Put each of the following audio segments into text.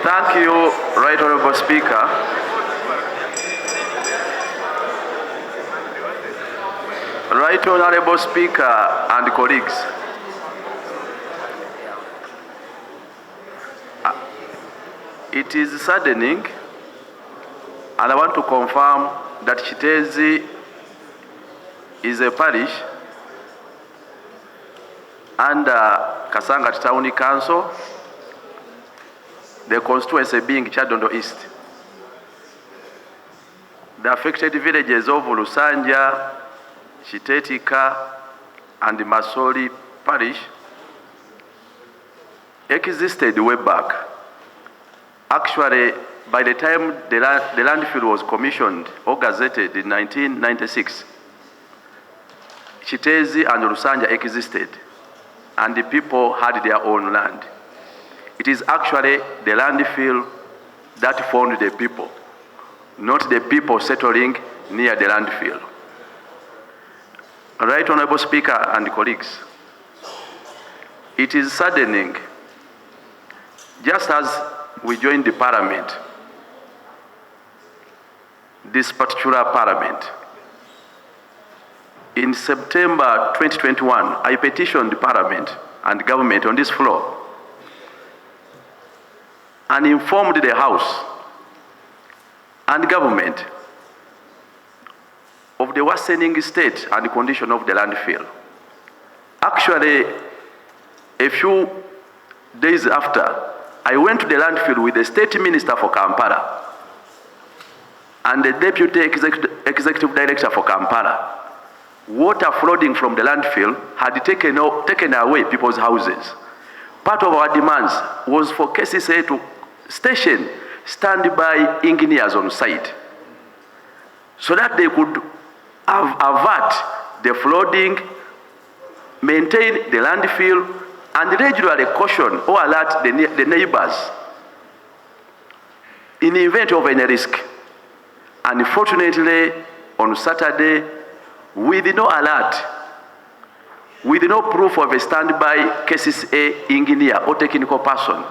Thank you, Right Honourable Speaker. Right Honourable Speaker and colleagues. It is saddening, and I want to confirm that Kiteezi is a parish under Kasangati Town Council, the constituency being Kyadondo East. The affected villages of Lusanja, Kiteetika, and Masoli parish existed way back. Actually, by the time the landfill was commissioned or gazetted in 1996, Kiteezi and Lusanja existed, and the people had their own land. It is actually the landfill that formed the people, not the people settling near the landfill. Right Honourable Speaker and colleagues, it is saddening, just as we joined the Parliament, this particular Parliament. In September 2021, I petitioned the Parliament and government on this floor and informed the House and government of the worsening state and condition of the landfill. Actually, a few days after, I went to the landfill with the State Minister for Kampala and the Deputy Executive Director for Kampala. Water flooding from the landfill had taken away people's houses. Part of our demands was for KCCA to station standby engineers on site so that they could avert the flooding, maintain the landfill, and regularly caution or alert the neighbors in the event of any risk. Unfortunately, on Saturday, with no alert, with no proof of a standby KCCA engineer or technical person,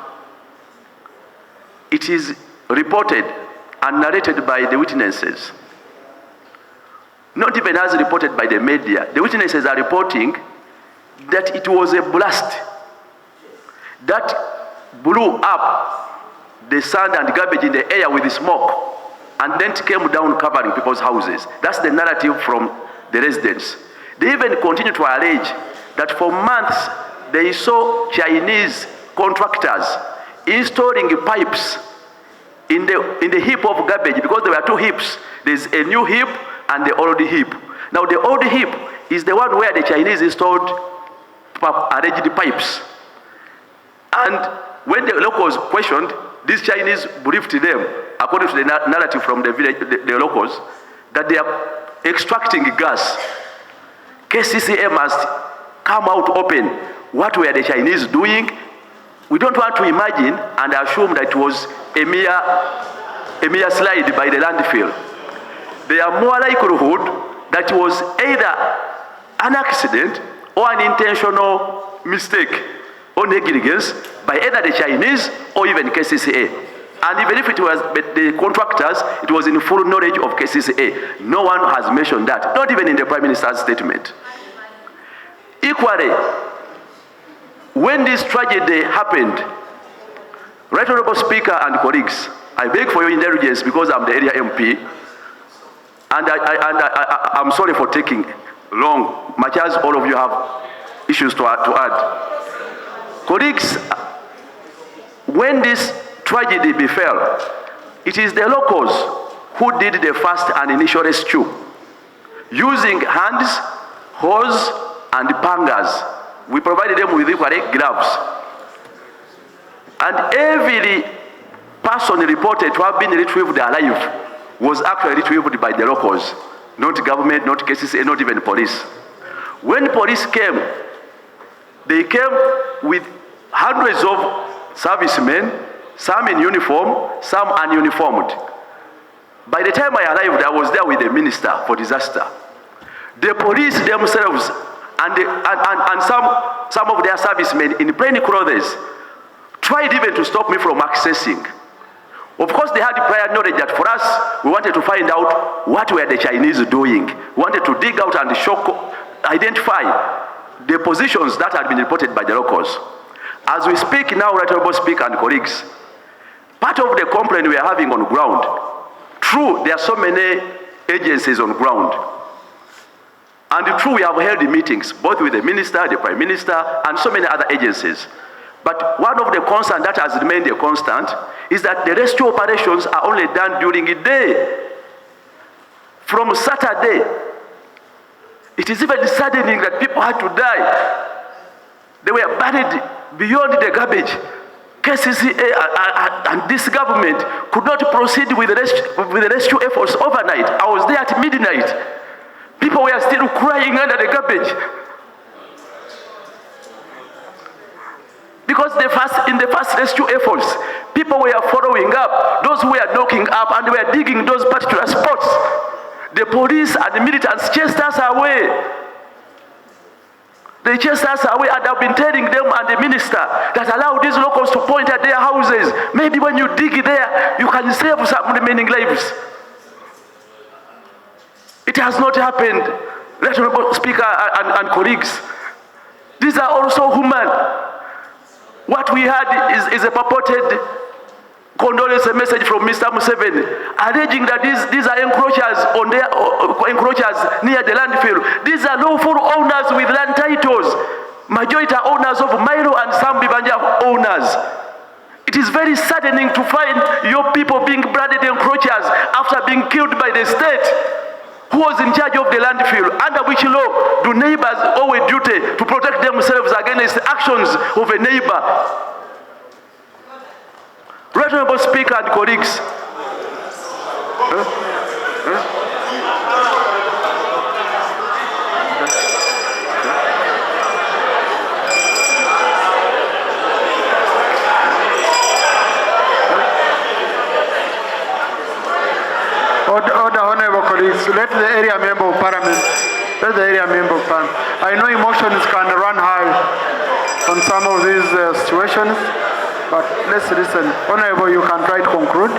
it is reported and narrated by the witnesses, not even as reported by the media. The witnesses are reporting that it was a blast that blew up the sand and garbage in the air with smoke and then came down covering people's houses. That's the narrative from the residents. They even continue to allege that for months they saw Chinese contractors installing pipes in the heap of garbage, because there were two heaps. There's a new heap and the old heap. Now the old heap is the one where the Chinese installed alleged pipes. And when the locals questioned, these Chinese briefed them, according to the narrative from the village, the locals, that they are extracting gas. KCCA must come out open. What were the Chinese doing? We don't want to imagine and assume that it was a mere slide by the landfill. There are more likelihood that it was either an accident or an intentional mistake or negligence by either the Chinese or even KCCA. And even if it was the contractors, it was in full knowledge of KCCA. No one has mentioned that, not even in the Prime Minister's statement. Equally, when this tragedy happened, Right Honourable Speaker and colleagues, I beg for your indulgence because I'm the area MP, and I'm sorry for taking long, much as all of you have issues to add. Colleagues, when this tragedy befell, it is the locals who did the first and initial rescue, using hands, hose, and pangas. We provided them with equally gloves. And every person reported to have been retrieved alive was actually retrieved by the locals, not government, not KCCA, not even police. When police came, they came with hundreds of servicemen, some in uniform, some ununiformed. By the time I arrived, I was there with the Minister for Disaster. The police themselves and some of their servicemen in plain clothes tried even to stop me from accessing Of course, they had prior knowledge that for us, we wanted to find out what were the Chinese doing. We wanted to dig out and identify the positions that had been reported by the locals. As we speak now, Right Honorable Speaker and colleagues, part of the complaint we are having on ground, true, there are so many agencies on ground. And true, we have held meetings, both with the Minister, the Prime Minister, and so many other agencies. But one of the concerns that has remained a constant is that the rescue operations are only done during the day. From Saturday, it is even saddening that people had to die. They were buried beyond the garbage. Kiteezi and this government could not proceed with the rescue efforts overnight. I was there at midnight. People were still crying under the garbage. Because in the first rescue efforts, people were following up, those who were knocking up and were digging those particular spots. The police and the militants chased us away. They chased us away, and I've been telling them and the minister that allow these locals to point at their houses. Maybe when you dig there, you can save some remaining lives. It has not happened. Right Honorable Speaker and colleagues, these are also human. What we had is a purported condolence message from Mr. Museveni, alleging that these are encroachers near the landfill. These are lawful owners with land titles. Majority are owners of Milo and some Bibanja owners. It is very saddening to find your people being branded encroachers after being killed by the state. Who was in charge of the landfill? Under which law do neighbors owe a duty to protect themselves against the actions of a neighbor? Right Honorable Speaker and colleagues. Order, honorable colleagues. Let the area member of parliament. I know emotions can run high on some of these situations, but let's listen. Honorable, you can try to conclude.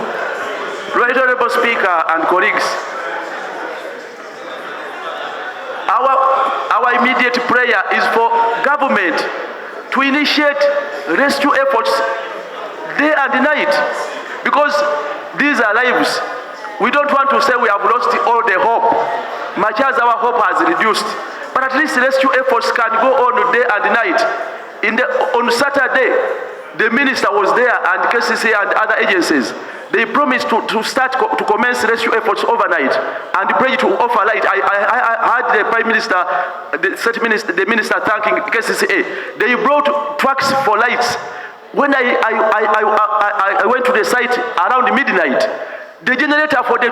Right Honorable Speaker and colleagues, our immediate prayer is for government to initiate rescue efforts day and night, because these are lives. We don't want to say we have lost all the hope, much as our hope has reduced. But at least rescue efforts can go on day and night. On Saturday, the minister was there, and Kiteezi and other agencies. They promised to commence rescue efforts overnight and pray to offer light. I heard the Prime Minister, the minister thanking Kiteezi. They brought trucks for lights. When I went to the site around midnight, the generator for the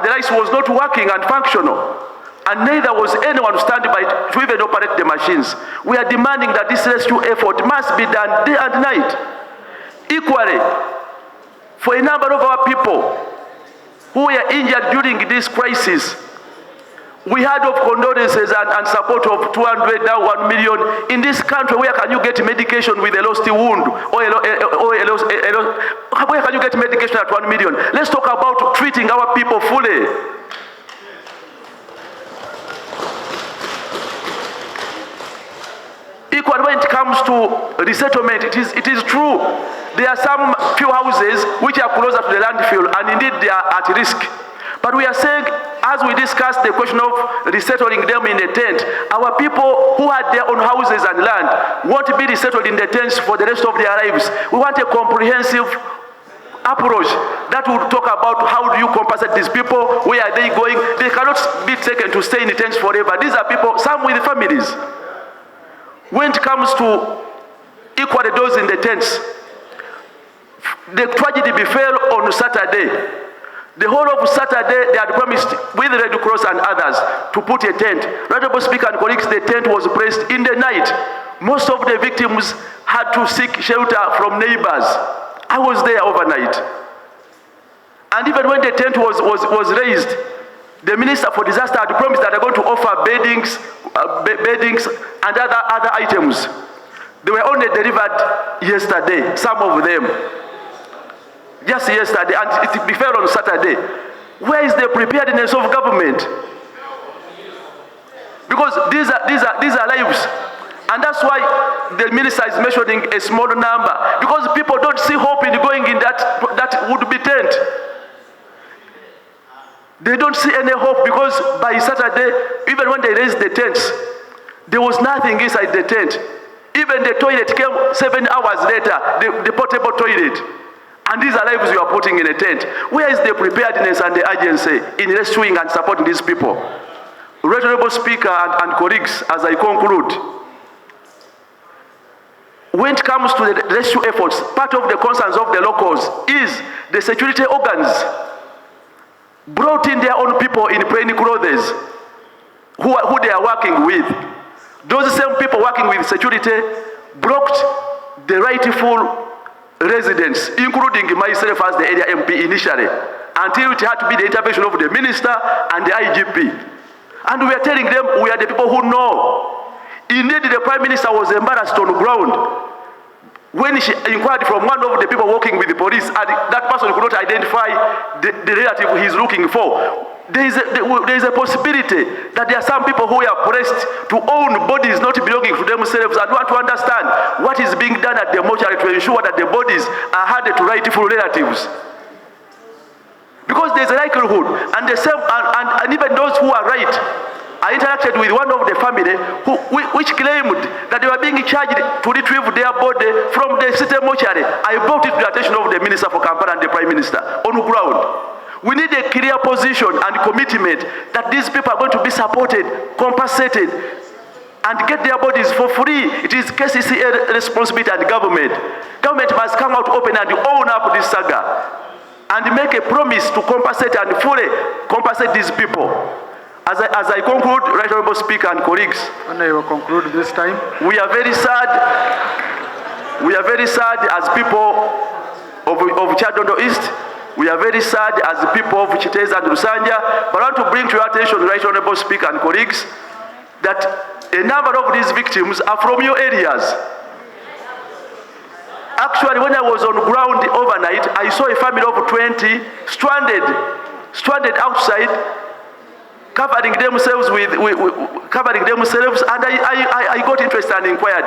lights was not working and functional, and neither was anyone standing by to even operate the machines. We are demanding that this rescue effort must be done day and night. Equally, for a number of our people who were injured during this crisis, we heard of condolences and support of 200, now 1 million. In this country, where can you get medication with a lost wound? Where can you get medication at 1 million? Let's talk about treating our people fully. Equally, when it comes to resettlement, it is true. There are some few houses which are closer to the landfill, and indeed they are at risk. But we are saying, as we discussed the question of resettling them in a tent, our people who had their own houses and land won't be resettled in the tents for the rest of their lives. We want a comprehensive approach that will talk about how do you compensate these people, where are they going. They cannot be taken to stay in the tents forever. These are people, some with families. When it comes to equally those in the tents, the tragedy befell on Saturday. The whole of Saturday, they had promised with the Red Cross and others to put a tent. Honorable Speaker and colleagues, the tent was placed in the night. Most of the victims had to seek shelter from neighbors. I was there overnight. And even when the tent was raised, the Minister for Disaster had promised that they're going to offer beddings and other items. They were only delivered yesterday, some of them. just yesterday, and it befell on Saturday. Where is the preparedness of government? Because these are lives. And that's why the minister is mentioning a small number, because people don't see hope in going in that would be tent. They don't see any hope, because by Saturday, even when they raised the tents, there was nothing inside the tent. Even the toilet came 7 hours later, the portable toilet. And these are lives you are putting in a tent. Where is the preparedness and the urgency in rescuing and supporting these people? Right Honorable Speaker and colleagues, as I conclude, when it comes to the rescue efforts, part of the concerns of the locals is the security organs brought in their own people in plain clothes who they are working with. Those same people working with security blocked the rightful residents, including myself as the area MP initially, until it had to be the intervention of the minister and the IGP. And we are telling them we are the people who know. Indeed, the Prime Minister was embarrassed on the ground when she inquired from one of the people working with the police, and that person could not identify the relative he's looking for. There is a possibility that there are some people who are pressed to own bodies not belonging to themselves and want to understand what is being done at the mortuary to ensure that the bodies are handed to rightful relatives. Because there's a likelihood, and the same, and even those who are right, I interacted with one of the family which claimed that they were being charged to retrieve their body from the city mortuary. I brought it to the attention of the Minister for Kampala and the Prime Minister on the ground. We need a clear position and commitment that these people are going to be supported, compensated, and get their bodies for free. It is KCCA responsibility and government. Government must come out open and own up this saga and make a promise to compensate and fully compensate these people. As I conclude, Right Honorable Speaker and colleagues, and I will conclude this time. We are very sad. We are very sad as people of Kyadondo East. We are very sad as the people of Kiteezi and Lusanja. But I want to bring to your attention, Right Honorable Speaker and colleagues, that a number of these victims are from your areas. Actually, when I was on ground overnight, I saw a family of 20 stranded outside, covering themselves, and I got interested and inquired.